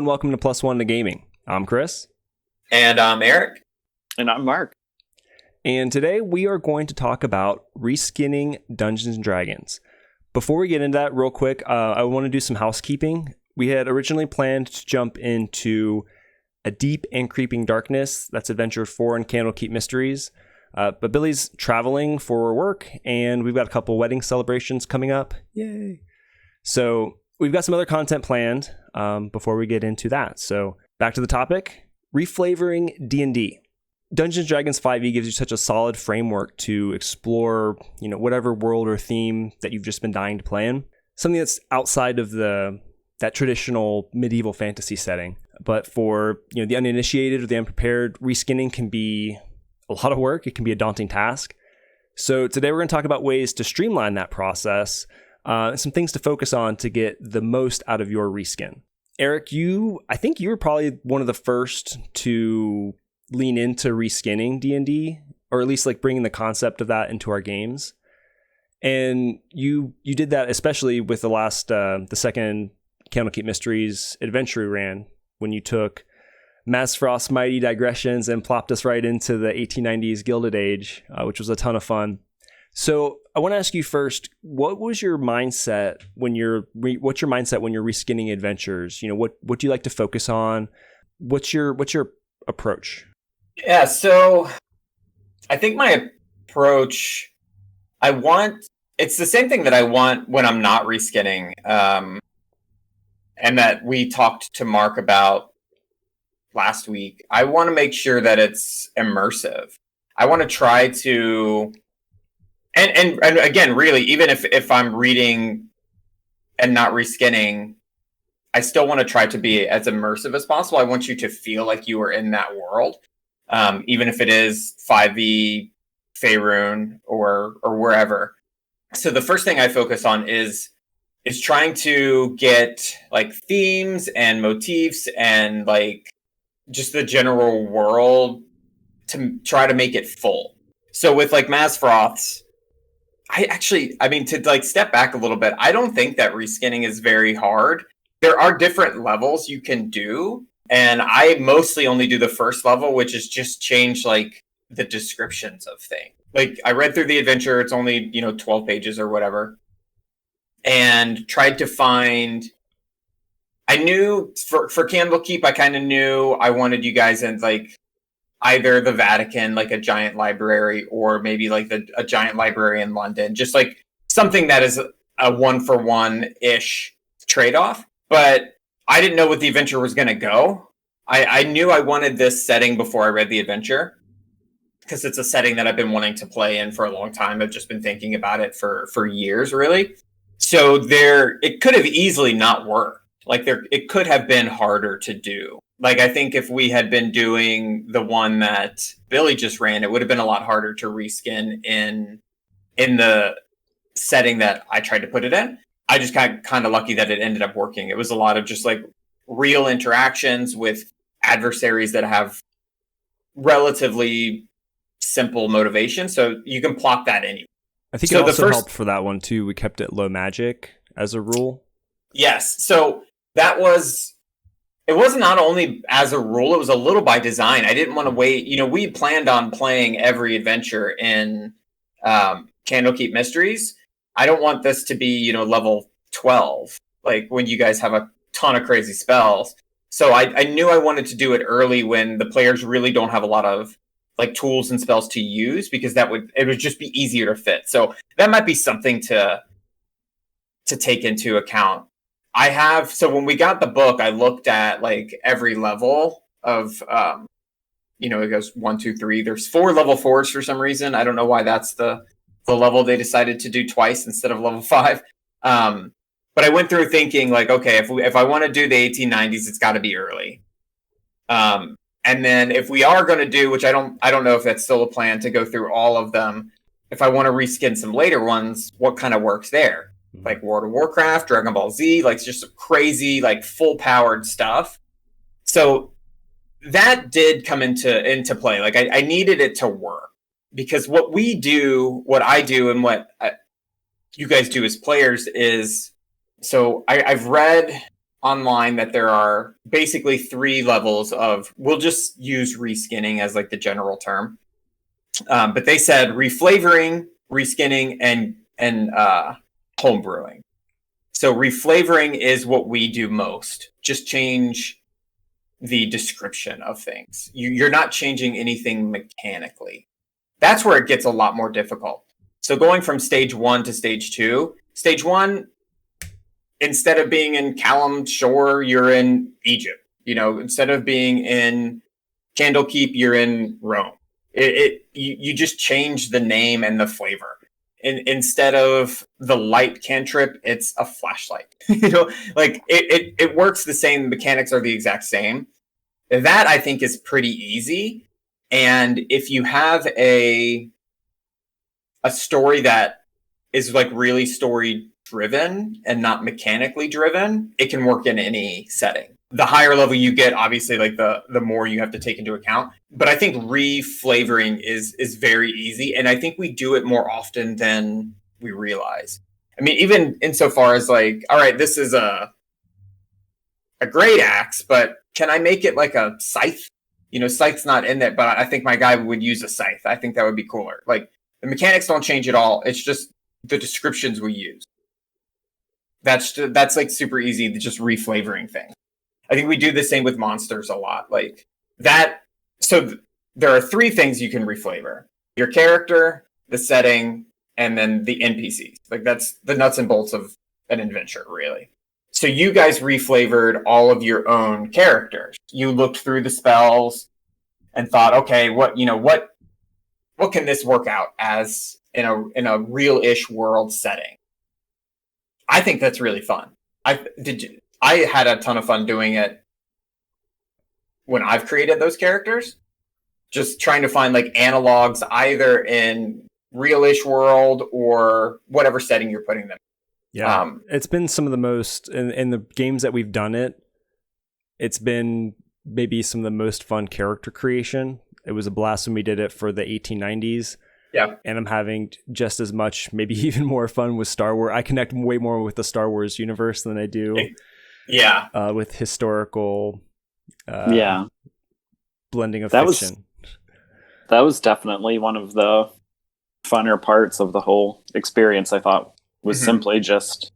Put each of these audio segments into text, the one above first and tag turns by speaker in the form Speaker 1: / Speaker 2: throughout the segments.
Speaker 1: and welcome to Plus One to Gaming. I'm Chris.
Speaker 2: And I'm Eric.
Speaker 3: And I'm Mark.
Speaker 1: And today we are going to talk about reskinning Dungeons & Dragons. Before we get into that real quick, I want to do some housekeeping. We had originally planned to jump into A Deep and Creeping Darkness. That's Adventure 4 in Candlekeep Mysteries. But Billy's traveling for work, and we've got a couple wedding celebrations coming up. Yay! So we've got some other content planned before we get into that. So back to the topic, reflavoring D&D. Dungeons & Dragons 5e gives you such a solid framework to explore, whatever world or theme that you've just been dying to play in. Something that's outside of that traditional medieval fantasy setting. But for the uninitiated or the unprepared, reskinning can be a lot of work. It can be a daunting task. So today we're going to talk about ways to streamline that process. Some things to focus on to get the most out of your reskin. Eric, I think you were probably one of the first to lean into reskinning D&D, or at least like bringing the concept of that into our games. And you did that especially with the second Candlekeep Mysteries adventure you ran, when you took Mazfrost's Mighty Digressions and plopped us right into the 1890s Gilded Age, which was a ton of fun. So I want to ask you first, what's your mindset when you're reskinning adventures? What do you like to focus on? What's your approach?
Speaker 2: Yeah, so I think my approach, it's the same thing that I want when I'm not reskinning, and that we talked to Mark about last week. I want to make sure that it's immersive. I want to try to... And again, really, even if I'm reading and not reskinning, I still want to try to be as immersive as possible. I want you to feel like you are in that world, even if it is 5e, Faerun, or wherever. So the first thing I focus on is trying to get like themes and motifs and like just the general world to try to make it full. So with like Mazfrost's, to like step back a little bit, I don't think that reskinning is very hard. There are different levels you can do, and I mostly only do the first level, which is just change like the descriptions of things. Like I read through the adventure, it's only 12 pages or whatever, and tried to find... I knew for Candlekeep, I kind of knew I wanted you guys in like either the Vatican, like a giant library, or maybe like a giant library in London, just like something that is a 1-for-1-ish trade-off. But I didn't know what the adventure was going to go. I knew I wanted this setting before I read the adventure, because it's a setting that I've been wanting to play in for a long time. I've just been thinking about it for years, really. So it could have easily not worked. Like it could have been harder to do. Like I think if we had been doing the one that Billy just ran, it would have been a lot harder to reskin in the setting that I tried to put it in. I just got kind of lucky that it ended up working. It was a lot of just like real interactions with adversaries that have relatively simple motivation. So you can plot that anyway.
Speaker 1: I think it also helped for that one too. We kept it low magic as a rule.
Speaker 2: Yes. So it was not only as a rule, it was a little by design. I didn't want to wait. We planned on playing every adventure in Candlekeep Mysteries. I don't want this to be, level 12, like when you guys have a ton of crazy spells. So I knew I wanted to do it early when the players really don't have a lot of like tools and spells to use, because it would just be easier to fit. So that might be something to take into account. So when we got the book, I looked at like every level of, it goes 1, 2, 3. There's 4 level 4s for some reason. I don't know why that's the level they decided to do twice instead of level 5. But I went through thinking like, okay, if I want to do the 1890s, it's got to be early. And then if we are going to do, which I don't know if that's still a plan to go through all of them. If I want to reskin some later ones, what kind of works there? Like World of Warcraft, Dragon Ball Z, like just some crazy, like full-powered stuff. So that did come into play. Like I needed it to work, because what I do, and what you guys do as players is, so I've read online that there are basically 3 levels of, we'll just use reskinning as like the general term. But they said reflavoring, reskinning, and homebrewing. So reflavoring is what we do most. Just change the description of things. You're not changing anything mechanically. That's where it gets a lot more difficult. So going from stage 1 to stage 2, stage 1, instead of being in Callum Shore, you're in Egypt. Instead of being in Candlekeep, you're in Rome. You just change the name and the flavor. Instead of the light cantrip, it's a flashlight. It works the same. The mechanics are the exact same. That I think is pretty easy. And if you have a story that is like really story driven and not mechanically driven, it can work in any setting. The higher level you get, obviously, like the more you have to take into account. But I think reflavoring is very easy, and I think we do it more often than we realize. I mean, even insofar as like, all right, this is a great axe, but can I make it like a scythe? Scythe's not in there, but I think my guy would use a scythe. I think that would be cooler. Like, the mechanics don't change at all. It's just the descriptions we use. That's like super easy, just reflavoring things. I think we do the same with monsters a lot. Like that. So there are 3 things you can reflavor: your character, the setting, and then the NPCs. Like that's the nuts and bolts of an adventure, really. So you guys reflavored all of your own characters. You looked through the spells and thought, okay, what can this work out as in a real-ish world setting? I think that's really fun. I had a ton of fun doing it when I've created those characters. Just trying to find like analogs either in real-ish world or whatever setting you're putting them.
Speaker 1: Yeah, it's been some of the most, in the games that we've done it's been maybe some of the most fun character creation. It was a blast when we did it for the 1890s.
Speaker 2: Yeah.
Speaker 1: And I'm having just as much, maybe even more fun with Star Wars. I connect way more with the Star Wars universe than I do with historical blending of fiction.
Speaker 3: That was definitely one of the funner parts of the whole experience, I thought, was simply just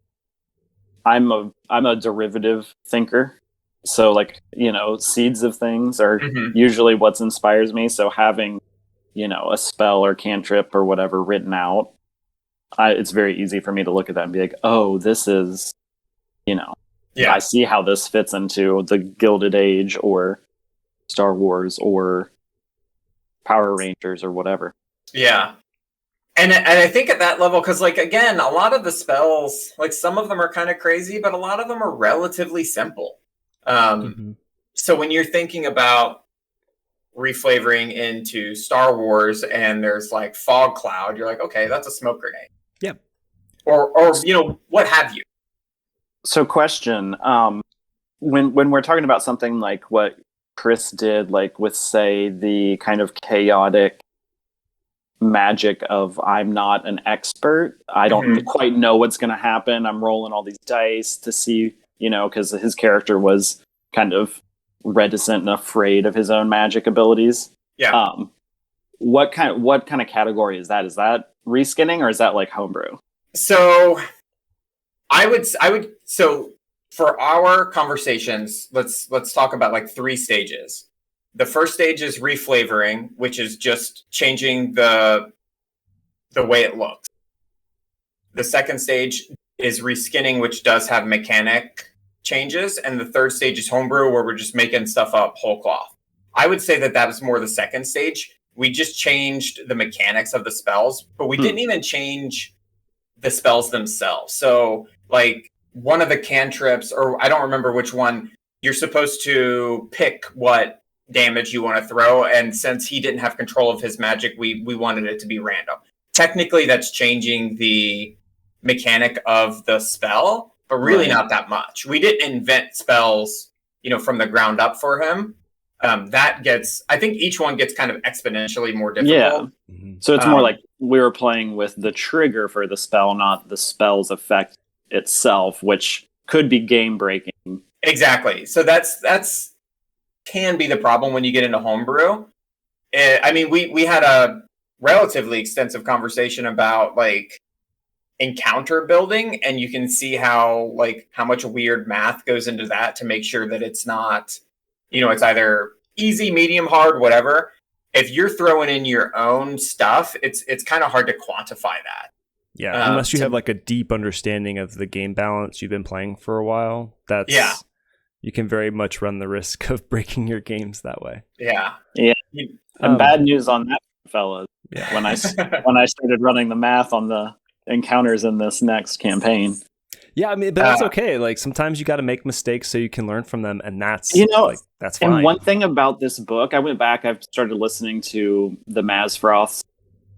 Speaker 3: I'm a derivative thinker. So like, seeds of things are usually what inspires me. So having, a spell or cantrip or whatever written out, it's very easy for me to look at that and be like, oh, this is, I see how this fits into the Gilded Age or Star Wars or Power Rangers or whatever.
Speaker 2: Yeah. And I think at that level, because like, again, a lot of the spells, like some of them are kind of crazy, but a lot of them are relatively simple. So when you're thinking about reflavoring into Star Wars and there's like fog cloud, you're like, okay, that's a smoke grenade.
Speaker 1: Yep.
Speaker 2: Or what have you.
Speaker 3: So question, when we're talking about something like what Chris did, like with, say, the kind of chaotic magic of I'm not an expert, I don't quite know what's going to happen, I'm rolling all these dice to see, because his character was kind of reticent and afraid of his own magic abilities.
Speaker 2: Yeah.
Speaker 3: What kind of category is that? Is that reskinning or is that like homebrew?
Speaker 2: So I would so for our conversations, let's talk about like 3 stages. The first stage is reflavoring, which is just changing the way it looks. The second stage is reskinning, which does have mechanic changes, and the third stage is homebrew, where we're just making stuff up whole cloth. I would say that was more the second stage. We just changed the mechanics of the spells, but we didn't even change the spells themselves. So like one of the cantrips, or I don't remember which one, you're supposed to pick what damage you want to throw, and since he didn't have control of his magic, we wanted it to be random. Technically that's changing the mechanic of the spell, but really not that much. We didn't invent spells, from the ground up for him. I think each one gets kind of exponentially more difficult.
Speaker 3: Yeah. So it's more like we were playing with the trigger for the spell, not the spell's effect itself, which could be game breaking.
Speaker 2: Exactly. So that's can be the problem when you get into homebrew. I mean, we had a relatively extensive conversation about like encounter building, and you can see how much weird math goes into that to make sure that it's not, it's either easy, medium, hard, whatever. If you're throwing in your own stuff, it's kind of hard to quantify that.
Speaker 1: Yeah, unless you have like a deep understanding of the game balance, you've been playing for a while. You can very much run the risk of breaking your games that way.
Speaker 2: Yeah.
Speaker 3: And bad news on that, fellas. Yeah. When I started running the math on the encounters in this next campaign.
Speaker 1: Yeah, I mean, but that's okay. Like sometimes you got to make mistakes so you can learn from them, and that's that's fine.
Speaker 3: And one thing about this book, I went back. I've started listening to the Mazfroth's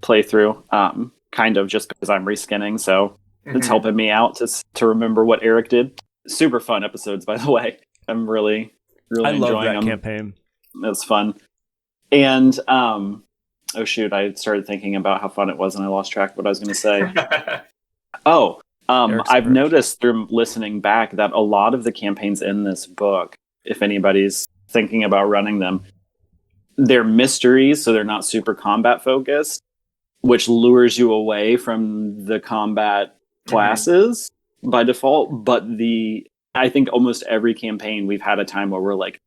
Speaker 3: playthrough, kind of just because I'm reskinning, so it's helping me out to remember what Eric did. Super fun episodes, by the way. I'm really enjoying
Speaker 1: love that
Speaker 3: them.
Speaker 1: Campaign.
Speaker 3: It's fun. And oh shoot, I started thinking about how fun it was and I lost track of what I was going to say. I've noticed through listening back that a lot of the campaigns in this book, if anybody's thinking about running them, they're mysteries, so they're not super combat focused, which lures you away from the combat classes by default. But I think almost every campaign we've had a time where we're like,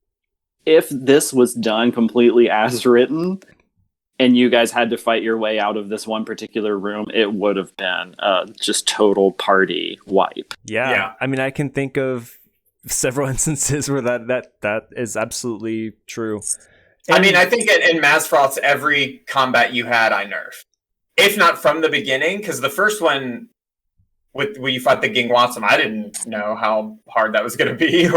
Speaker 3: if this was done completely as written and you guys had to fight your way out of this one particular room, it would have been just total party wipe.
Speaker 1: Yeah. I mean, I can think of several instances where that is absolutely true.
Speaker 2: And I mean, I think in Mazfroth's, every combat you had, I nerfed. If not from the beginning, because the first one, where you fought the Gingwatsum, I didn't know how hard that was going to be,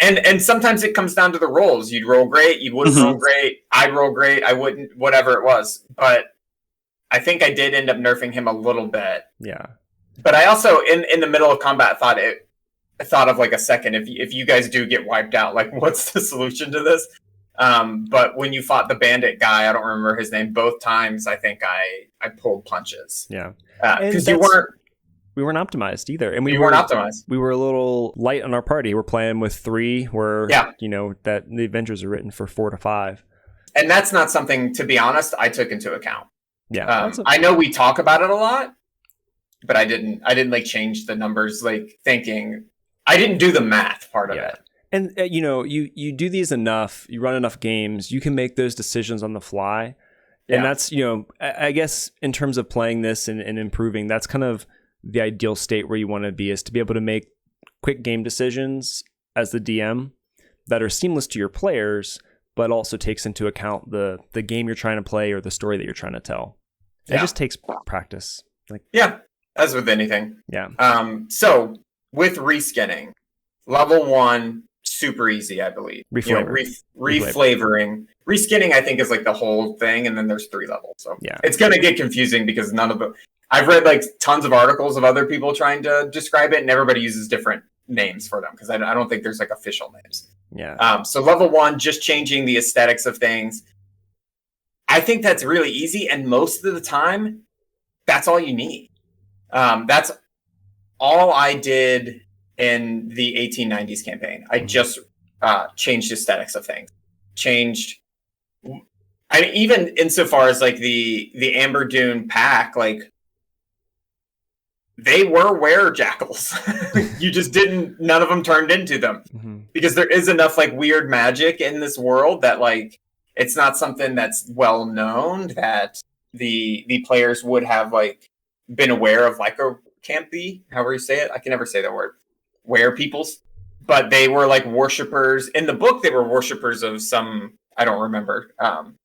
Speaker 2: and sometimes it comes down to the rolls. You'd roll great, you wouldn't roll great. I'd roll great, I wouldn't, whatever it was. But I think I did end up nerfing him a little bit.
Speaker 1: Yeah.
Speaker 2: But I also, in the middle of combat, I thought of like a second. If you guys do get wiped out, like what's the solution to this? But when you fought the bandit guy, I don't remember his name. Both times, I think I pulled punches.
Speaker 1: Yeah.
Speaker 2: Because
Speaker 1: we weren't optimized either, and
Speaker 2: we weren't optimized.
Speaker 1: We were a little light on our party. We're playing with 3, where that the adventures are written for 4 to 5,
Speaker 2: and that's not something, to be honest, I took into account.
Speaker 1: Yeah,
Speaker 2: I know we talk about it a lot, but I didn't like change the numbers, like thinking. I didn't do the math part of it.
Speaker 1: And you do these enough, you run enough games, you can make those decisions on the fly, and that's I guess in terms of playing this and improving, that's kind of the ideal state where you want to be, is to be able to make quick game decisions as the DM that are seamless to your players, but also takes into account the game you're trying to play or the story that you're trying to tell. It just takes practice.
Speaker 2: As with anything.
Speaker 1: Yeah.
Speaker 2: So with reskinning, level 1, super easy, I believe. Reflavoring. Reskinning, I think, is like the whole thing, and then there's 3 levels. So it's going to get confusing because none of them. I've read like tons of articles of other people trying to describe it, and everybody uses different names for them because I don't think there's like official names.
Speaker 1: Yeah.
Speaker 2: So level 1, just changing the aesthetics of things. I think that's really easy, and most of the time, that's all you need. That's all I did in the 1890s campaign. I just changed aesthetics of things. I mean, even insofar as like the Amber Dune pack, like they were were-jackals. You just none of them turned into them. Because there is enough like weird magic in this world that like it's not something that's well known that the players would have like been aware of, like a campy, however you say it. I can never say that word. Were-peoples. But they were like worshippers. In the book, they were worshippers of some, I don't remember,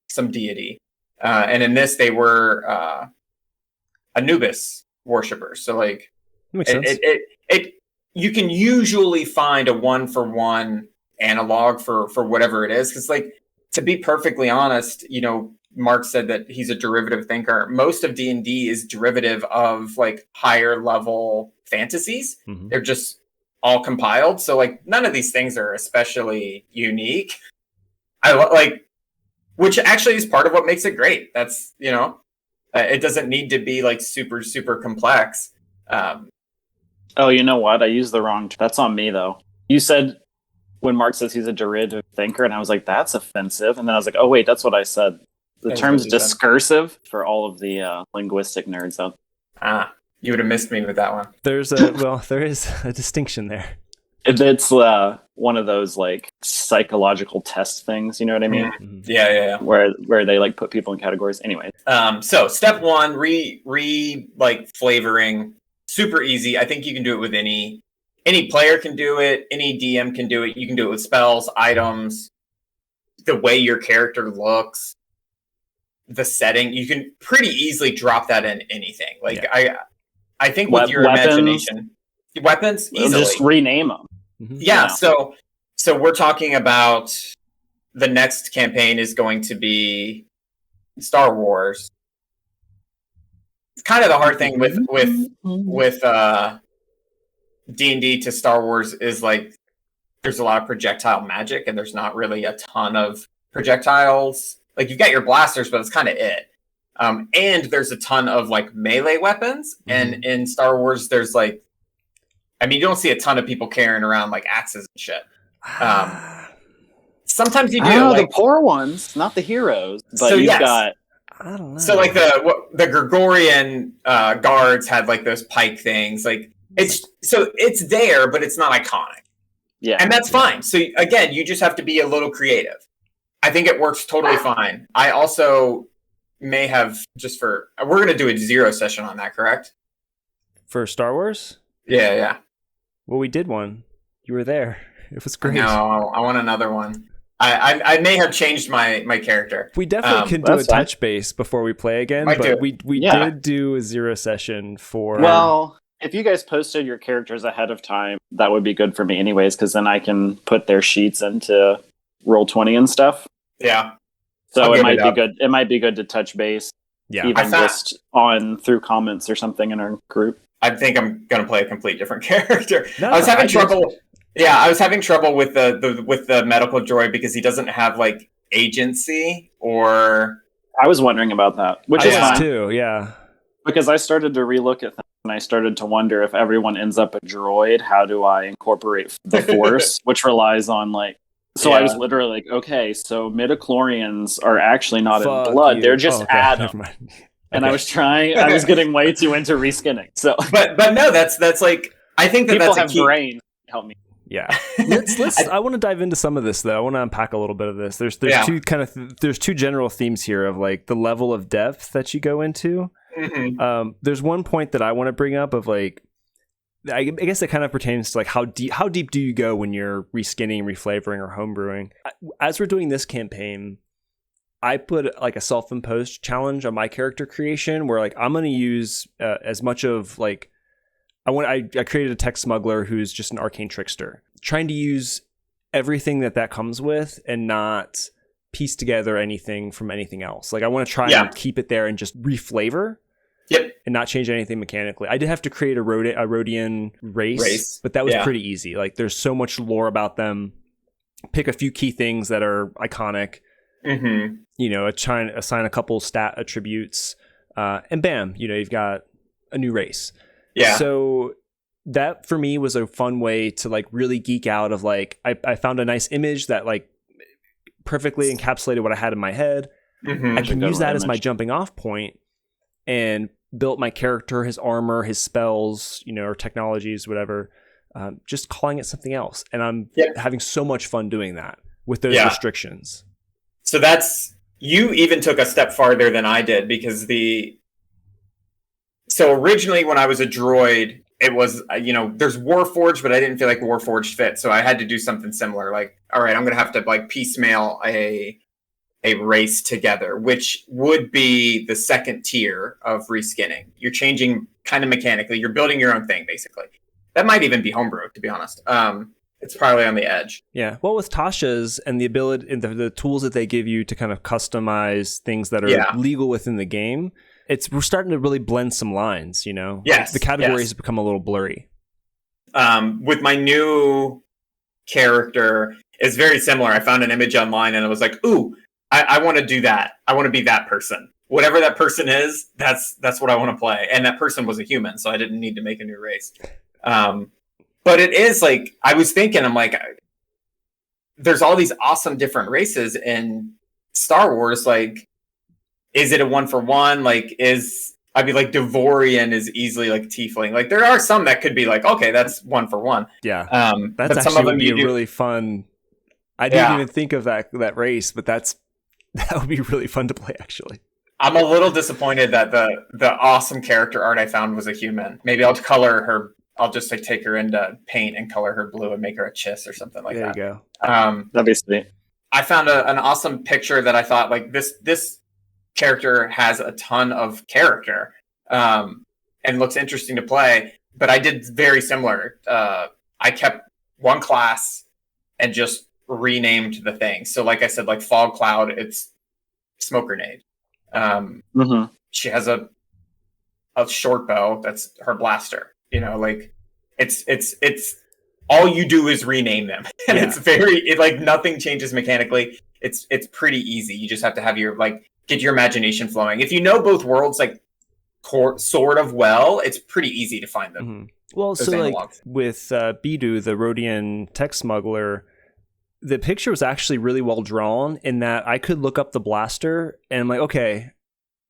Speaker 2: some deity. And in this, they were Anubis worshippers. So like
Speaker 1: makes sense.
Speaker 2: You can usually find a 1-for-1 analog for whatever it is. Because like, to be perfectly honest, Mark said that he's a derivative thinker. Most of D&D is derivative of like higher level fantasies. They're just all compiled. So like none of these things are especially unique. Which actually is part of what makes it great. That's, it doesn't need to be like super, super complex.
Speaker 3: Oh, you know what? I used the wrong. That's on me though. You said when Mark says he's a derivative thinker, and I was like, that's offensive. And then I was like, oh wait, that's what I said. The term's discursive for all of the linguistic nerds out there.
Speaker 2: You would have missed me with that one.
Speaker 1: There is a distinction there.
Speaker 3: It's one of those like psychological test things, you know what I mean?
Speaker 2: Mm-hmm. Yeah.
Speaker 3: Where they like put people in categories. Anyway.
Speaker 2: So step one, like flavoring, super easy. I think you can do it with any player can do it, any DM can do it. You can do it with spells, items, the way your character looks, the setting. You can pretty easily drop that in anything. Like I think with your imagination, weapons easily
Speaker 3: just rename them.
Speaker 2: Mm-hmm. Yeah. So we're talking about the next campaign is going to be Star Wars. It's kind of the hard thing with D&D to Star Wars is like there's a lot of projectile magic and there's not really a ton of projectiles. Like you've got your blasters, but that's kind of it. And there's a ton of like melee weapons. Mm-hmm. And in Star Wars, there's like, I mean, you don't see a ton of people carrying around like axes and shit. Sometimes you do.
Speaker 3: The poor ones, not the heroes. But
Speaker 2: so
Speaker 3: you've got.
Speaker 1: I don't know.
Speaker 2: So like the Gregorian guards had like those pike things. Like it's there, but it's not iconic. Yeah, and that's fine. So again, you just have to be a little creative. I think it works totally fine. I also may have we're going to do a 0 session on that, correct?
Speaker 1: For Star Wars?
Speaker 2: Yeah.
Speaker 1: Well, we did one. You were there. It was great.
Speaker 2: No, I want another one. I may have changed my character.
Speaker 1: We definitely can do a touch base before we play again, but we did do a 0 session for...
Speaker 3: Well, if you guys posted your characters ahead of time, that would be good for me anyways, because then I can put their sheets into Roll20 and stuff.
Speaker 2: Yeah.
Speaker 3: So it might be good. It might be good to touch base.
Speaker 1: Yeah.
Speaker 3: Even just through comments or something in our group.
Speaker 2: I think I'm going to play a complete different character. I was having trouble. Yeah, I was having trouble with the medical droid because he doesn't have like agency or.
Speaker 3: I was wondering about that, which is fine
Speaker 1: too. Yeah.
Speaker 3: Because I started to relook at things and I started to wonder if everyone ends up a droid, how do I incorporate the Force, which relies on like. So I was literally like, okay, so midichlorians are actually not in blood; they're just atoms. And I was getting way too into reskinning. So,
Speaker 2: but no, that's like I think that
Speaker 3: people
Speaker 2: that's
Speaker 3: have brains. Help me.
Speaker 1: Yeah, let's. I want to dive into some of this though. I want to unpack a little bit of this. There's two general themes here of like the level of depth that you go into. Mm-hmm. There's one point that I want to bring up of like, I guess it kind of pertains to like how deep do you go when you're reskinning, reflavoring, or homebrewing. As we're doing this campaign, I put like a self-imposed challenge on my character creation where like I'm going to use as much of like I created a tech smuggler who's just an arcane trickster, trying to use everything that comes with and not piece together anything from anything else. Like I want to try and keep it there and just reflavor.
Speaker 2: Yep.
Speaker 1: And not change anything mechanically. I did have to create a Rhodian race, but that was pretty easy. Like there's so much lore about them. Pick a few key things that are iconic. Mm-hmm. You know, assign a couple stat attributes, and bam, you know, you've got a new race. Yeah. So that for me was a fun way to like really geek out of like I found a nice image that like perfectly encapsulated what I had in my head. Mm-hmm. I can use that as my jumping off point and built my character, his armor, his spells, you know, or technologies, whatever, just calling it something else. And I'm having so much fun doing that with those restrictions.
Speaker 2: So you even took a step farther than I did because so originally when I was a droid, it was, you know, there's Warforged, but I didn't feel like Warforged fit. So I had to do something similar. Like, all right, I'm going to have to like piecemeal a race together, which would be the second tier of reskinning. You're changing kind of mechanically. You're building your own thing, basically. That might even be homebrew, to be honest. It's probably on the edge.
Speaker 1: Yeah. Well, with Tasha's and the ability and the tools that they give you to kind of customize things that are legal within the game, we're starting to really blend some lines, you know?
Speaker 2: Yes.
Speaker 1: The categories have become a little blurry.
Speaker 2: With my new character, it's very similar. I found an image online and I was like, ooh, I want to do that. I want to be that person. Whatever that person is, that's what I want to play. And that person was a human, so I didn't need to make a new race. But it is like, I was thinking, I'm like, there's all these awesome different races in Star Wars. Like, is it a 1-for-1? Like, like Devorian is easily like tiefling. Like, there are some that could be like, okay, that's 1-for-1.
Speaker 1: Yeah.
Speaker 2: That's
Speaker 1: actually
Speaker 2: some of them
Speaker 1: would be a really fun. I didn't even think of that race, but that would be really fun to play, actually.
Speaker 2: I'm a little disappointed that the awesome character art I found was a human. Maybe I'll color her. I'll just like take her into paint and color her blue and make her a chiss or something like that.
Speaker 1: There you go.
Speaker 3: That'd be sweet.
Speaker 2: I found an awesome picture that I thought like this character has a ton of character and looks interesting to play. But I did very similar. I kept one class and just renamed the thing. So like I said, like Fog Cloud, it's Smoke Grenade. She has a short bow that's her blaster. You know, like it's all you do is rename them, and it's like nothing changes mechanically. It's pretty easy. You just have to have get your imagination flowing. If you know both worlds like sort of well, it's pretty easy to find them.
Speaker 1: Mm-hmm. Well, so analogs. Like with Bidu, the Rhodian tech smuggler, the picture was actually really well drawn in that I could look up the blaster and I'm like, okay,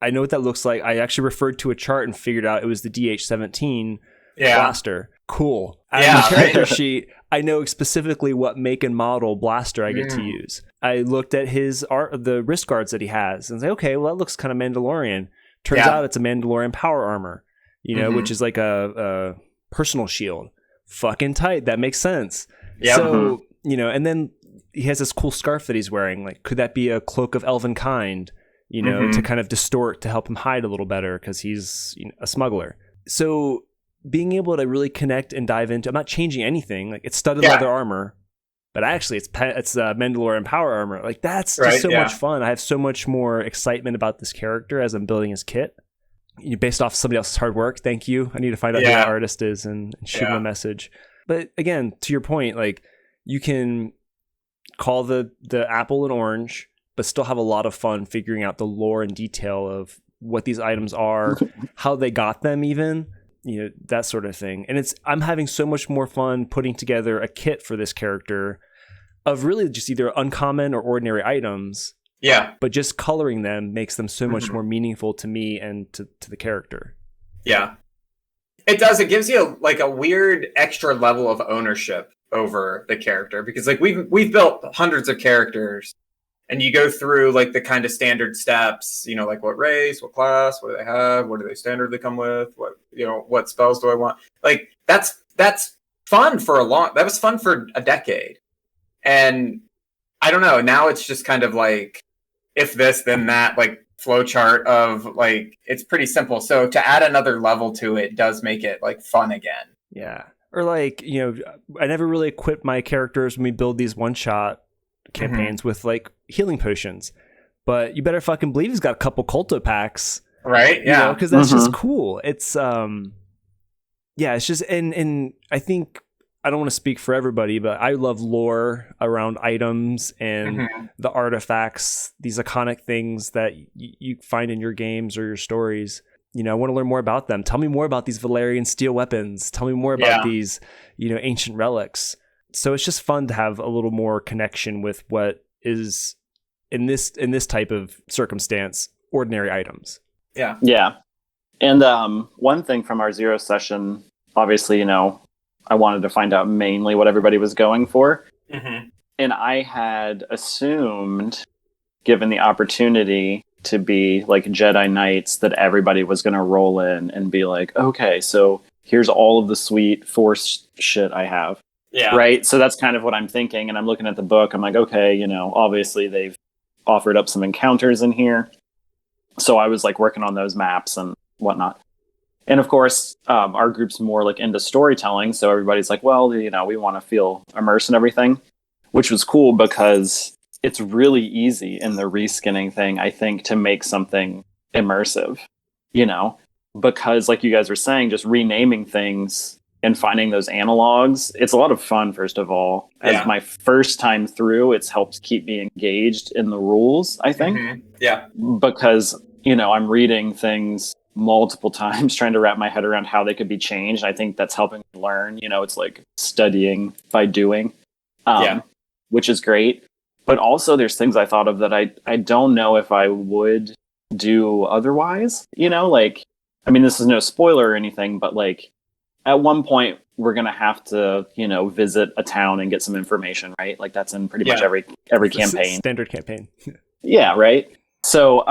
Speaker 1: I know what that looks like. I actually referred to a chart and figured out it was the DH-17 blaster. Cool. Out of the character sheet, I know specifically what make and model blaster I get to use. I looked at his the wrist guards that he has and say, okay, well, that looks kind of Mandalorian. Turns out it's a Mandalorian power armor, you know, which is like a personal shield. Fucking tight. That makes sense. Yep. So, you know, and then he has this cool scarf that he's wearing. Like, could that be a cloak of elven kind, you know, to kind of distort, to help him hide a little better because he's a smuggler. So being able to really connect and dive into, I'm not changing anything. Like, it's studded leather armor, but actually it's Mandalorian power armor. Like, that's just so much fun. I have so much more excitement about this character as I'm building his kit. Based off somebody else's hard work. Thank you. I need to find out who the artist is and shoot him a message. But again, to your point, like, you can call the apple an orange, but still have a lot of fun figuring out the lore and detail of what these items are, how they got them even, you know, that sort of thing. And I'm having so much more fun putting together a kit for this character of really just either uncommon or ordinary items.
Speaker 2: Yeah.
Speaker 1: But just coloring them makes them so much more meaningful to me and to the character.
Speaker 2: Yeah. It does. It gives you like a weird extra level of ownership over the character because like we've built hundreds of characters and you go through like the kind of standard steps, you know, like what race, what class, what do they have, what do they standard they come with, what spells do I want? Like that's fun that was fun for a decade. And I don't know, now it's just kind of like if this then that, like flow chart of like it's pretty simple. So to add another level to it does make it like fun again.
Speaker 1: Yeah. Or like, you know, I never really equip my characters when we build these one-shot campaigns with like healing potions. But you better fucking believe he's got a couple Culto packs.
Speaker 2: Right? Yeah.
Speaker 1: Because that's just cool. It's it's just and I think I don't want to speak for everybody, but I love lore around items and the artifacts, these iconic things that you find in your games or your stories. You know, I want to learn more about them. Tell me more about these Valerian steel weapons. Tell me more about these, you know, ancient relics. So it's just fun to have a little more connection with what is in this type of circumstance, ordinary items.
Speaker 2: Yeah.
Speaker 3: Yeah. And one thing from our Zero session, obviously, you know, I wanted to find out mainly what everybody was going for. And I had assumed, given the opportunity to be like Jedi Knights, that everybody was going to roll in and be like, okay, so here's all of the sweet Force shit I have.
Speaker 2: Yeah.
Speaker 3: Right? So that's kind of what I'm thinking. And I'm looking at the book. I'm like, okay, you know, obviously they've offered up some encounters in here. So I was like working on those maps and whatnot. And of course, our group's more like into storytelling. So everybody's like, well, you know, we want to feel immersed in everything, which was cool because it's really easy in the reskinning thing, I think, to make something immersive, you know, because like you guys were saying, just renaming things and finding those analogs. It's a lot of fun, first of all. As my first time through, it's helped keep me engaged in the rules, I think.
Speaker 2: Yeah.
Speaker 3: Because, you know, I'm reading things multiple times trying to wrap my head around how they could be changed. I think that's helping me learn. You know, it's like studying by doing. which is great. But also there's things I thought of that I don't know if I would do otherwise, like, I mean, this is no spoiler or anything, but like at one point we're going to have to, visit a town and get some information, right? Like that's in pretty much every campaign.
Speaker 1: Standard campaign.
Speaker 3: Yeah. Right. So,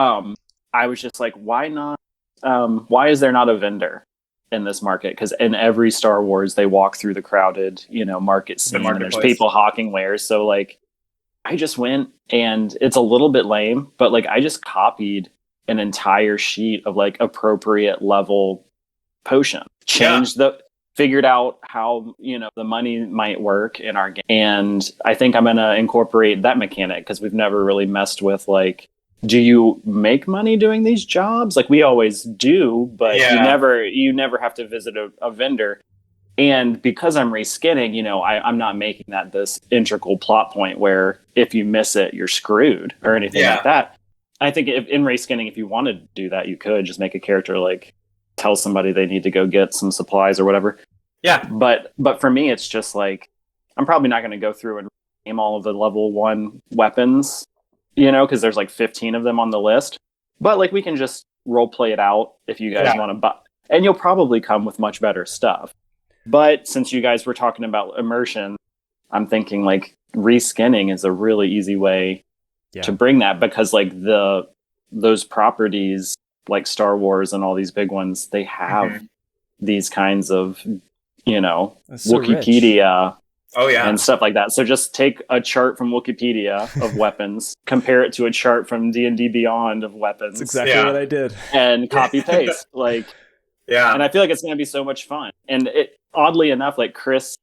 Speaker 3: I was just like, why not? Why is there not a vendor in this market? Because in every Star Wars, they walk through the crowded, market scene, and there's people hawking wares. So like, I just went, and it's a little bit lame, but like, I just copied an entire sheet of like appropriate level potion, figured out how, the money might work in our game. And I think I'm going to incorporate that mechanic because we've never really messed with like, do you make money doing these jobs? Like we always do, but you never have to visit a vendor. And because I'm reskinning, I'm not making that this integral plot point where if you miss it, you're screwed or anything like that. I think in reskinning, if you wanted to do that, you could just make a character like tell somebody they need to go get some supplies or whatever.
Speaker 2: Yeah.
Speaker 3: But for me, it's just like, I'm probably not going to go through and name all of the level 1 weapons, because there's like 15 of them on the list. But like we can just role play it out if you guys want to buy, and you'll probably come with much better stuff. But since you guys were talking about immersion, I'm thinking like reskinning is a really easy way to bring that, because like those properties like Star Wars and all these big ones, they have these kinds of, Wikipedia. And stuff like that. So just take a chart from Wikipedia of weapons, compare it to a chart from D&D Beyond of weapons.
Speaker 1: That's exactly what I did.
Speaker 3: And copy paste. And I feel like it's going to be so much fun. And oddly enough, like Chris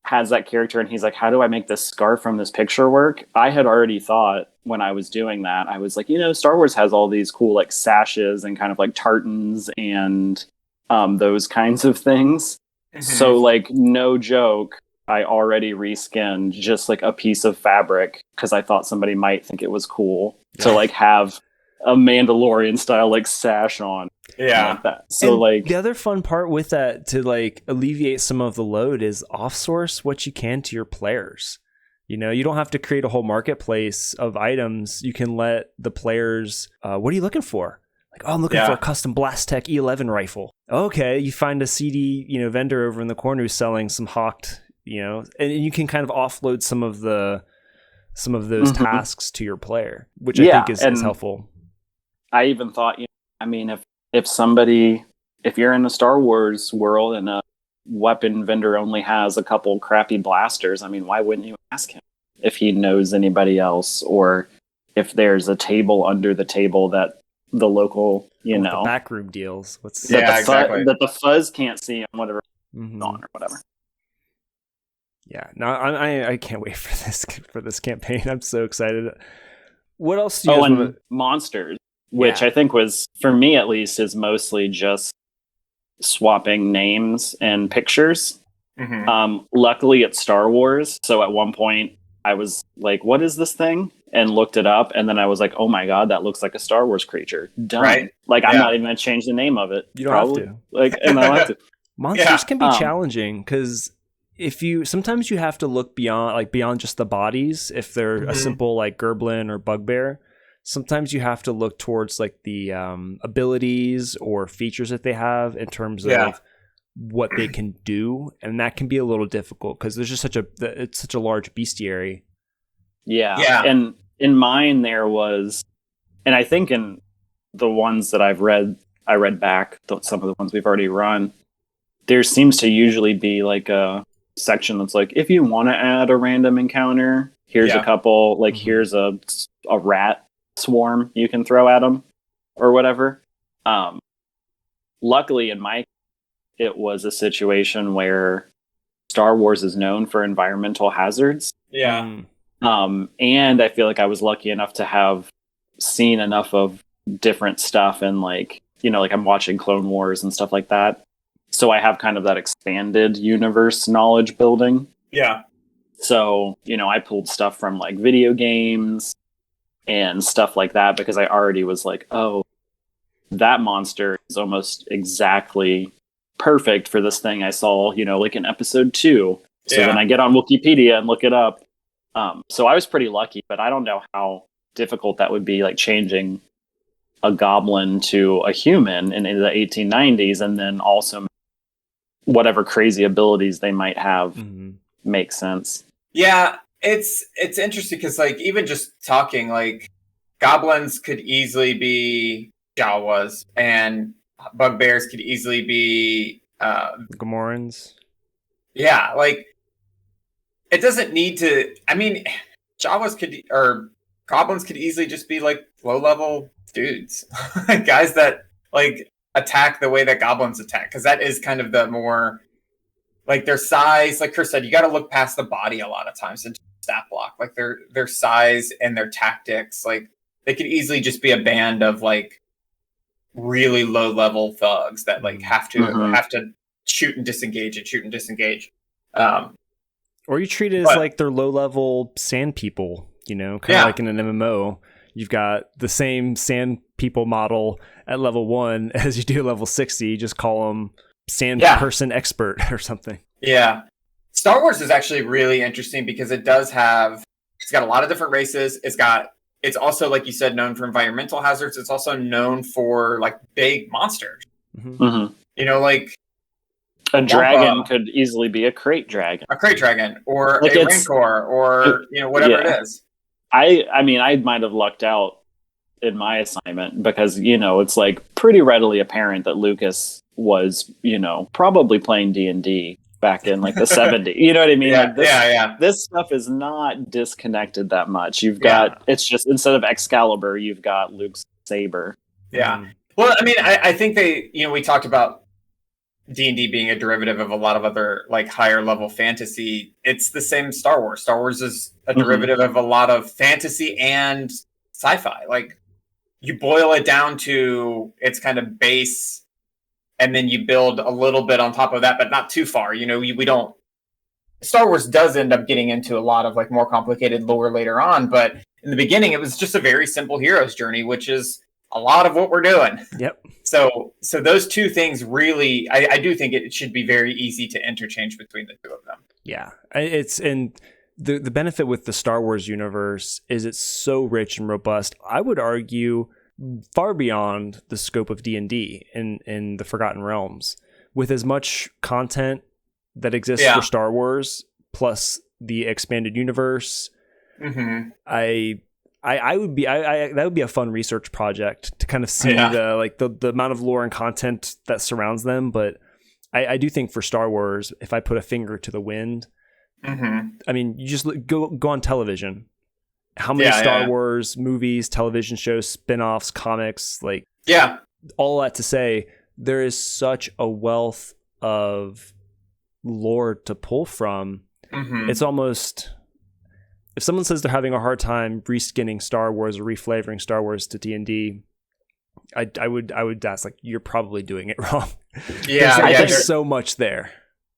Speaker 3: has that character and he's like, how do I make this scarf from this picture work? I had already thought when I was doing that, I was like, Star Wars has all these cool like sashes and kind of like tartans and those kinds of things. So like, no joke, I already reskinned just like a piece of fabric because I thought somebody might think it was cool to like have a Mandalorian style like sash on. Like that. So
Speaker 1: and
Speaker 3: like
Speaker 1: the other fun part with that to like alleviate some of the load is off source what you can to your players. You don't have to create a whole marketplace of items. You can let the players, what are you looking for? Like, oh, I'm looking for a custom Blast Tech E11 rifle. Okay, you find a CD, vendor over in the corner who's selling some hawked, and you can kind of offload some of those tasks to your player, which I think is helpful.
Speaker 3: I even thought, if you're in a Star Wars world and a weapon vendor only has a couple crappy blasters, I mean, why wouldn't you ask him if he knows anybody else, or if there's a table under the table that the local,
Speaker 1: the backroom deals.
Speaker 3: That the fuzz can't see and whatever on or whatever.
Speaker 1: Yeah, no, I can't wait for this campaign. I'm so excited. What else do you
Speaker 3: and monsters, which I think was, for me at least, is mostly just swapping names and pictures. Luckily it's Star Wars, so at one point I was like, what is this thing? And looked it up, and then I was like, oh my god, that looks like a Star Wars creature. Done. Right. Like, I'm not even going to change the name of it.
Speaker 1: You don't have to.
Speaker 3: Like, and I don't have to.
Speaker 1: Monsters can be challenging, because sometimes you have to look beyond just the bodies. If they're a simple like Gerblin or Bugbear, sometimes you have to look towards like the abilities or features that they have in terms of what they can do, and that can be a little difficult because there's just it's such a large bestiary. And in mine there was, and I think in the ones that I read back some of the ones we've already run, there seems to usually be like a section that's like, if you want to add a random encounter, here's a couple, like here's a rat swarm you can throw at them or whatever. Luckily in my, it was a situation where Star Wars is known for environmental hazards. And I feel like I was lucky enough to have seen enough of different stuff, and like, like I'm watching Clone Wars and stuff like that. So I have kind of that expanded universe knowledge building. So, I pulled stuff from like video games and stuff like that, because I already was like, oh, that monster is almost exactly perfect for this thing I saw, like in episode 2. So then I get on Wikipedia and look it up.
Speaker 3: So I was pretty lucky, but I don't know how difficult that would be, like changing a goblin to a human in the 1890s, and then also whatever crazy abilities they might have make sense.
Speaker 2: Yeah, it's interesting because like even just talking, like goblins could easily be Jawas, and bugbears could easily be
Speaker 1: Gamorreans.
Speaker 2: Yeah, like it doesn't need to. I mean, Jawas could or goblins could easily just be like low level dudes, guys that like attack the way that goblins attack, because that is kind of the more like their size. Like Chris said, you got to look past the body a lot of times into stat block. Like their size and their tactics, like they could easily just be a band of like really low level thugs that like have to shoot and disengage and shoot and disengage.
Speaker 1: Or you treat it as like their low level sand people, kind of like in an MMO. You've got the same sand people model at level 1 as you do at level 60. You just call them sand person expert or something.
Speaker 2: Yeah. Star Wars is actually really interesting because it's got a lot of different races. It's also, like you said, known for environmental hazards. It's also known for like big monsters. Like
Speaker 3: a dragon could easily be a crate dragon.
Speaker 2: A crate dragon, or like a rancor, or whatever it is.
Speaker 3: I mean, I might have lucked out in my assignment because, it's like pretty readily apparent that Lucas was, probably playing D&D back in like the 70s. You know what I mean? This stuff is not disconnected that much. You've got, it's just, instead of Excalibur, you've got Luke's saber.
Speaker 2: Yeah. Well, I mean, I think we talked about D&D being a derivative of a lot of other like higher level fantasy. It's the same Star Wars. Star Wars is a derivative of a lot of fantasy and sci-fi. Like you boil it down to its kind of base, and then you build a little bit on top of that, but not too far. We don't. Star Wars does end up getting into a lot of like more complicated lore later on, but in the beginning, it was just a very simple hero's journey, which is a lot of what we're doing.
Speaker 1: Yep.
Speaker 2: So those two things really, I do think it should be very easy to interchange between the two of them.
Speaker 1: Yeah, and the benefit with the Star Wars universe is it's so rich and robust. I would argue far beyond the scope of D&D in the Forgotten Realms, with as much content that exists for Star Wars plus the expanded universe. I would be that would be a fun research project to kind of see the amount of lore and content that surrounds them. But I do think for Star Wars, if I put a finger to the wind, I mean, you just go on television. How many Star Wars movies, television shows, spin-offs, comics, all that to say, there is such a wealth of lore to pull from. It's almost, if someone says they're having a hard time reskinning Star Wars or reflavoring Star Wars to D&D, I would ask, like, you're probably doing it wrong. There's so much there.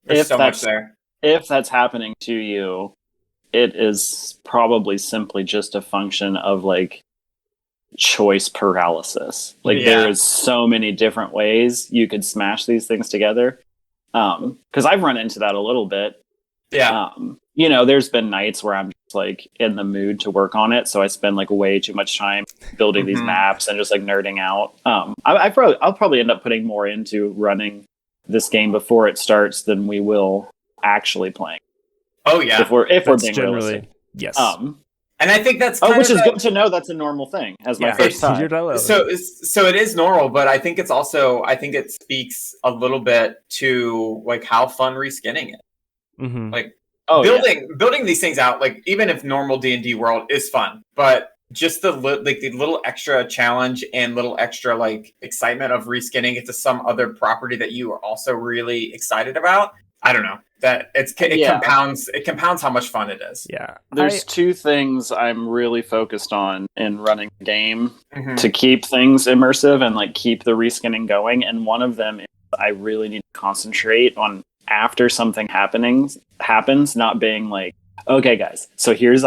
Speaker 2: There's so much there.
Speaker 3: If that's happening to you, it is probably simply just a function of like choice paralysis. Like there is so many different ways you could smash these things together. Because I've run into that a little bit. There's been nights where I'm just like in the mood to work on it, so I spend like way too much time building these maps and just like nerding out. I'll probably end up putting more into running this game before it starts than we will actually playing.
Speaker 2: Oh yeah,
Speaker 3: if we're being realistic.
Speaker 1: Yes.
Speaker 2: And I think that's
Speaker 3: which is good to know. That's a normal thing as my first time.
Speaker 2: So it is normal, but I think it speaks a little bit to like how fun reskinning is. Like building these things out, like even if normal D&D world is fun, but just the little extra challenge and little extra like excitement of reskinning it to some other property that you are also really excited about. I don't know. That it compounds how much fun it is.
Speaker 1: Yeah.
Speaker 3: There's two things I'm really focused on in running the game to keep things immersive and like keep the reskinning going. And one of them is I really need to concentrate on after something happens, not being like, okay guys, so here's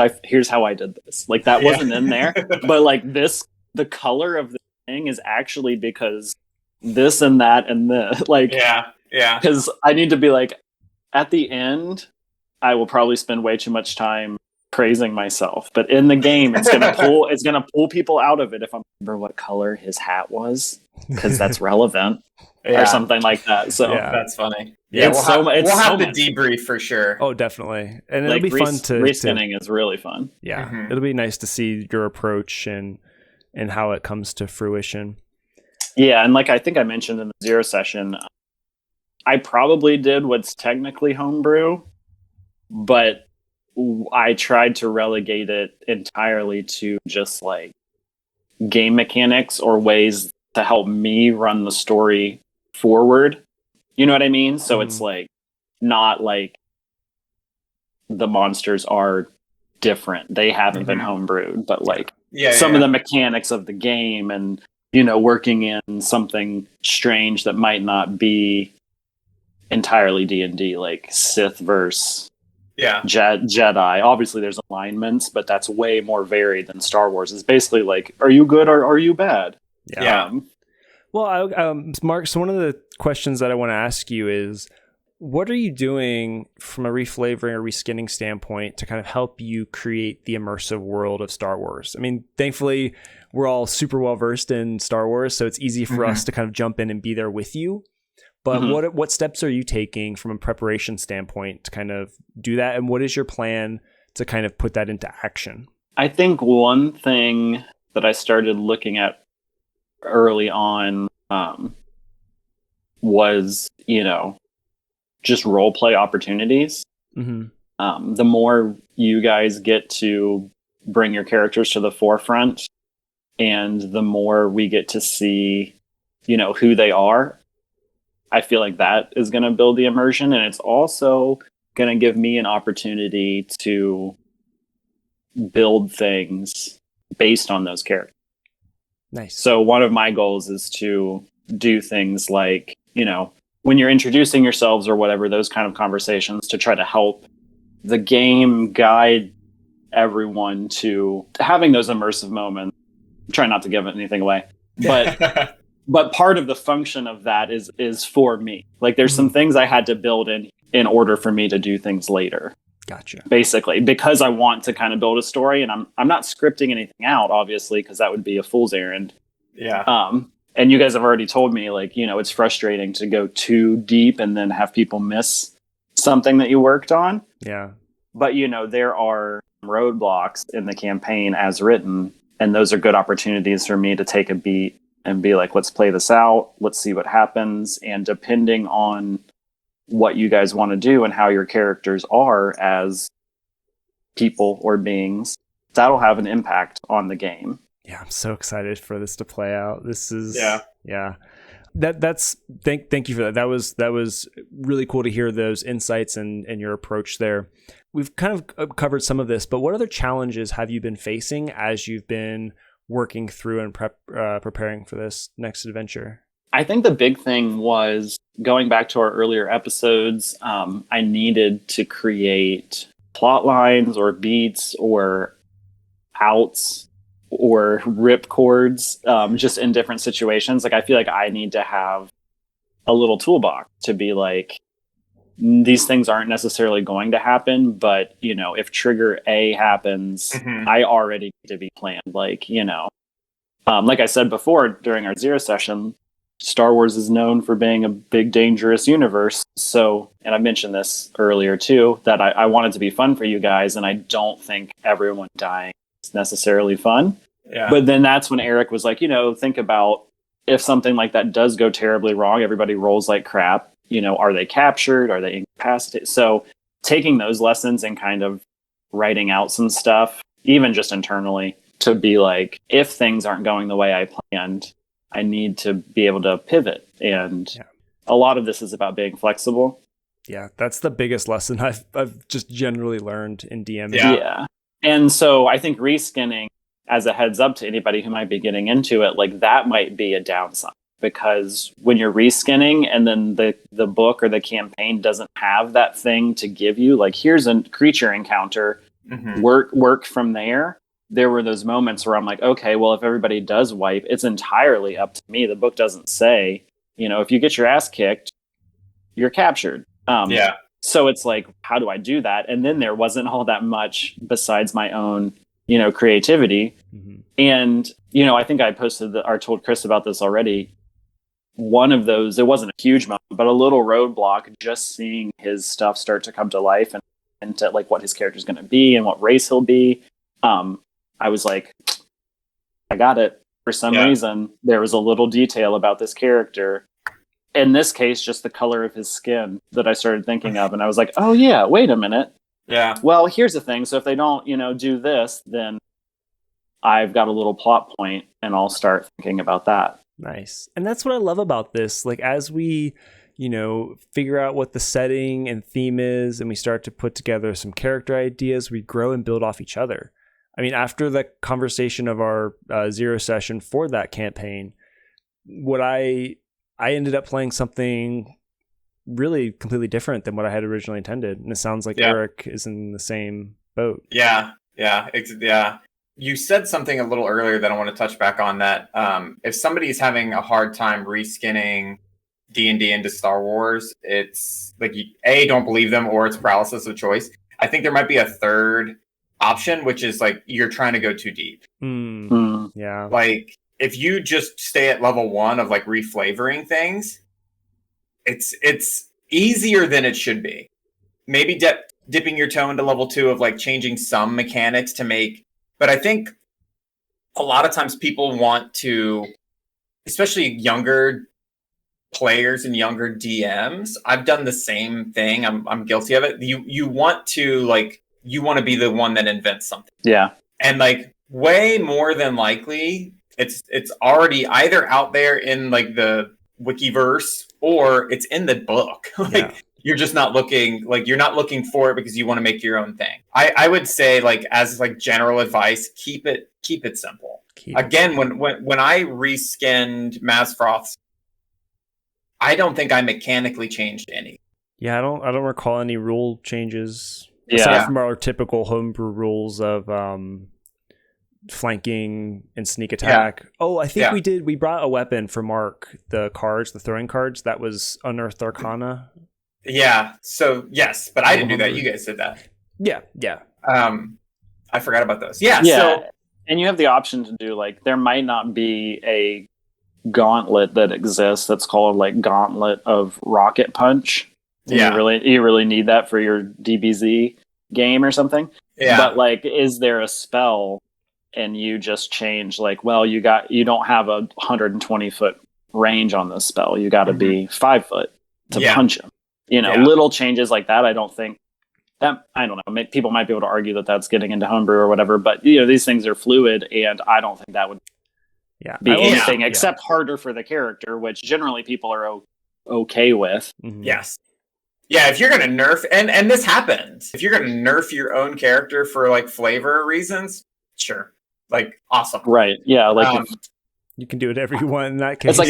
Speaker 3: how I did this. Like that wasn't in there. But like the color of the thing is actually because this and that and this. Like because I need to be like, at the end, I will probably spend way too much time praising myself, but in the game, it's gonna pull people out of it if I remember what color his hat was, because that's relevant, or something like that. So
Speaker 2: that's funny. Yeah, we'll have the debrief for sure.
Speaker 1: Oh, definitely, and it'll be fun to
Speaker 3: reskinning is really fun.
Speaker 1: Yeah, it'll be nice to see your approach and how it comes to fruition.
Speaker 3: Yeah, and like I think I mentioned in the Zero session, I probably did what's technically homebrew, but I tried to relegate it entirely to just like game mechanics or ways to help me run the story forward. You know what I mean? So it's like not like the monsters are different. They haven't been homebrewed, but like some of the mechanics of the game and, you know, working in something strange that might not be entirely D&D, like Sith versus Jedi. Obviously there's alignments, but that's way more varied than Star Wars. It's basically like, are you good or are you bad?
Speaker 1: Well, Mark, so one of the questions that I want to ask you is, what are you doing from a reflavoring or reskinning standpoint to kind of help you create the immersive world of Star Wars? I mean, thankfully, we're all super well versed in Star Wars, so it's easy for us to kind of jump in and be there with you. But what steps are you taking from a preparation standpoint to kind of do that? And what is your plan to kind of put that into action?
Speaker 3: I think one thing that I started looking at early on was, you know, just role play opportunities. The more you guys get to bring your characters to the forefront, and the more we get to see, you know, who they are, I feel like that is going to build the immersion, and it's also going to give me an opportunity to build things based on those characters.
Speaker 1: Nice.
Speaker 3: So one of my goals is to do things like, you know, when you're introducing yourselves or whatever, those kind of conversations, to try to help the game guide everyone to having those immersive moments. Try not to give anything away, but but part of the function of that is for me. Like there's some things I had to build in order for me to do things later.
Speaker 1: Gotcha.
Speaker 3: Basically, because I want to kind of build a story, and I'm not scripting anything out, obviously, because that would be a fool's errand.
Speaker 2: Yeah.
Speaker 3: And you guys have already told me, like, you know, it's frustrating to go too deep and then have people miss something that you worked on.
Speaker 1: Yeah.
Speaker 3: But, you know, there are roadblocks in the campaign as written, and those are good opportunities for me to take a beat and be like, let's play this out. Let's see what happens. And depending on what you guys want to do and how your characters are as people or beings, that'll have an impact on the game.
Speaker 1: Yeah, I'm so excited for this to play out. This is
Speaker 2: yeah.
Speaker 1: That's thank you for that. That was really cool to hear those insights and your approach there. We've kind of covered some of this, but what other challenges have you been facing as you've been working through and preparing for this next adventure?
Speaker 3: I think the big thing was, going back to our earlier episodes, I needed to create plot lines or beats or outs or rip chords just in different situations. Like I feel like I need to have a little toolbox to be like, these things aren't necessarily going to happen, but, you know, if trigger A happens, I already need to be planned. Like, you know, like I said before during our Zero session, Star Wars is known for being a big, dangerous universe. So, and I mentioned this earlier too, that I want it to be fun for you guys, and I don't think everyone dying is necessarily fun.
Speaker 2: Yeah.
Speaker 3: But then that's when Eric was like, you know, think about if something like that does go terribly wrong, everybody rolls like crap. You know, are they captured? Are they incapacitated? So taking those lessons and kind of writing out some stuff, even just internally, to be like, if things aren't going the way I planned, I need to be able to pivot. And a lot of this is about being flexible.
Speaker 1: Yeah, that's the biggest lesson I've just generally learned in DMing.
Speaker 3: Yeah. And so I think reskinning, as a heads up to anybody who might be getting into it, like that might be a downside. Because when you're reskinning and then the book or the campaign doesn't have that thing to give you, like here's a creature encounter, work from there. There were those moments where I'm like, okay, well, if everybody does wipe, it's entirely up to me. The book doesn't say, you know, if you get your ass kicked, you're captured. So it's like, how do I do that? And then there wasn't all that much besides my own, creativity.
Speaker 1: Mm-hmm.
Speaker 3: And, I think I posted or told Chris about this already. One of those, it wasn't a huge moment, but a little roadblock, just seeing his stuff start to come to life and to like what his character's going to be and what race he'll be. I was like, I got it. For some reason, there was a little detail about this character. In this case, just the color of his skin that I started thinking of. And I was like, oh yeah, wait a minute.
Speaker 2: Yeah.
Speaker 3: Well, here's the thing. So if they don't, do this, then I've got a little plot point and I'll start thinking about that.
Speaker 1: Nice. And that's what I love about this. Like, as we, figure out what the setting and theme is, and we start to put together some character ideas, we grow and build off each other. I mean, after the conversation of our zero session for that campaign, I ended up playing something really completely different than what I had originally intended. And it sounds like Eric is in the same boat.
Speaker 2: Yeah. You said something a little earlier that I want to touch back on, that if somebody's having a hard time reskinning D&D into Star Wars, it's like, don't believe them, or it's paralysis of choice. I think there might be a third option, which is like, you're trying to go too deep.
Speaker 1: Yeah.
Speaker 2: Like, if you just stay at level 1 of like reflavoring things, it's easier than it should be. Maybe dipping your toe into level 2 of like changing some mechanics to make. But I think a lot of times people want to, especially younger players and younger DMs. I've done the same thing. I'm guilty of it. You want to be the one that invents something.
Speaker 3: Yeah.
Speaker 2: And like, way more than likely, it's already either out there in like the Wikiverse, or it's in the book. You're just not looking, like, you're not looking for it because you want to make your own thing. I would say, like, as like general advice, keep it simple. Again, when I reskinned Mazfroth's, I don't think I mechanically changed any.
Speaker 1: Yeah, I don't recall any rule changes aside from our typical homebrew rules of flanking and sneak attack. Oh, I think we did. We brought a weapon for Mark, the throwing cards. That was Unearthed Arcana.
Speaker 2: Yeah. So yes, but I didn't do that. You guys did that.
Speaker 1: Yeah.
Speaker 2: I forgot about those. Yeah.
Speaker 3: So, and you have the option to do, like, there might not be a gauntlet that exists that's called like Gauntlet of Rocket Punch.
Speaker 2: Yeah.
Speaker 3: You really need that for your DBZ game or something.
Speaker 2: Yeah.
Speaker 3: But like, is there a spell and you just change, like, well, you don't have a 120-foot range on this spell. You got to be 5 foot to punch him. Little changes like that. I don't know. People might be able to argue that that's getting into homebrew or whatever, but these things are fluid, and I don't think that would be anything except harder for the character, which generally people are okay with.
Speaker 1: Mm-hmm.
Speaker 2: Yes. Yeah, if you're going to nerf, and this happens, if you're going to nerf your own character for like flavor reasons, sure. Like, awesome.
Speaker 3: Right. Yeah. Like,
Speaker 1: you can do whatever you want in that case.
Speaker 3: It's like,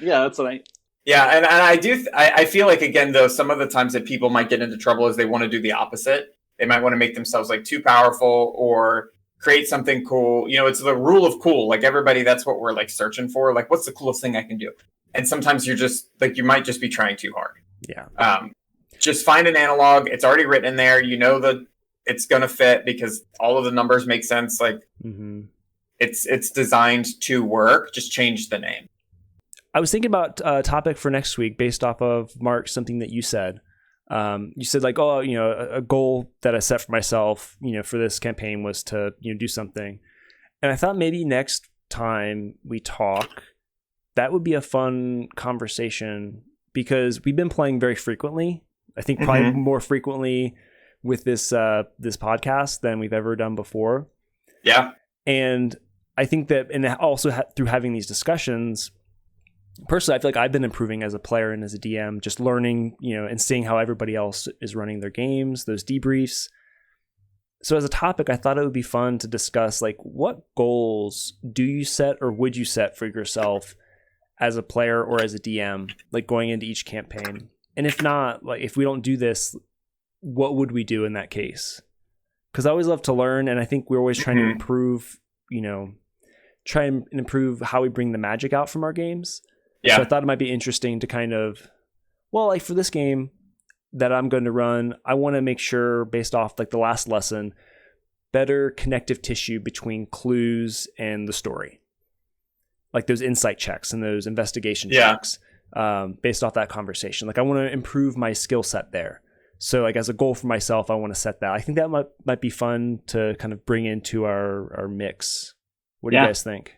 Speaker 3: that's what I...
Speaker 2: Yeah, and I feel like, again, though, some of the times that people might get into trouble is they want to do the opposite. They might want to make themselves like too powerful or create something cool. It's the rule of cool. Like, everybody, that's what we're like searching for. Like, what's the coolest thing I can do? And sometimes you're just like, you might just be trying too hard.
Speaker 1: Yeah.
Speaker 2: Just find an analog. It's already written in there. That it's going to fit because all of the numbers make sense. Like, it's designed to work. Just change the name.
Speaker 1: I was thinking about a topic for next week based off of, Mark, something that you said. You said like, a goal that I set for myself, for this campaign was to, do something. And I thought maybe next time we talk, that would be a fun conversation, because we've been playing very frequently. I think probably more frequently with this podcast than we've ever done before.
Speaker 2: Yeah.
Speaker 1: And I think that, and also through having these discussions, personally, I feel like I've been improving as a player and as a DM, just learning, and seeing how everybody else is running their games, those debriefs. So as a topic, I thought it would be fun to discuss, like, what goals do you set or would you set for yourself as a player or as a DM, like going into each campaign? And if not, like, if we don't do this, what would we do in that case? Because I always love to learn, and I think we're always trying to improve, try and improve how we bring the magic out from our games. Yeah. So I thought it might be interesting to kind of, well, like for this game, that I'm going to run, I want to make sure, based off like the last lesson, better connective tissue between clues and the story. Like those insight checks and those investigation checks, based off that conversation. Like I want to improve my skill set there. So like as a goal for myself, I want to set that. I think that might be fun to kind of bring into our mix. What do you guys think?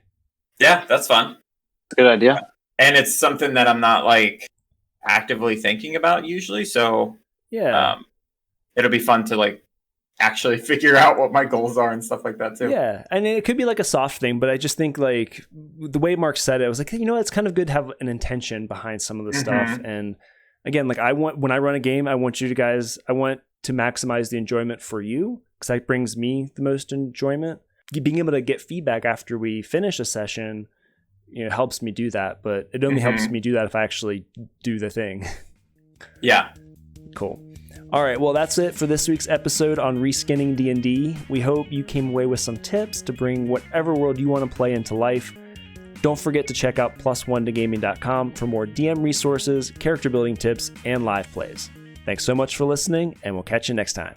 Speaker 2: Yeah, that's fun.
Speaker 3: It's a good idea.
Speaker 2: And it's something that I'm not like actively thinking about usually. So it'll be fun to like actually figure out what my goals are and stuff like that too.
Speaker 1: Yeah. And it could be like a soft thing, but I just think like the way Mark said it, I was like, it's kind of good to have an intention behind some of the stuff. And again, like when I run a game, I want to maximize the enjoyment for you, because that brings me the most enjoyment. Being able to get feedback after we finish a session, helps me do that, but it only helps me do that if I actually do the thing.
Speaker 2: Yeah.
Speaker 1: Cool. All right, well, that's it for this week's episode on Reskinning D&D. We hope you came away with some tips to bring whatever world you want to play into life. Don't forget to check out +1togaming.com for more DM resources, character building tips, and live plays. Thanks so much for listening, and we'll catch you next time.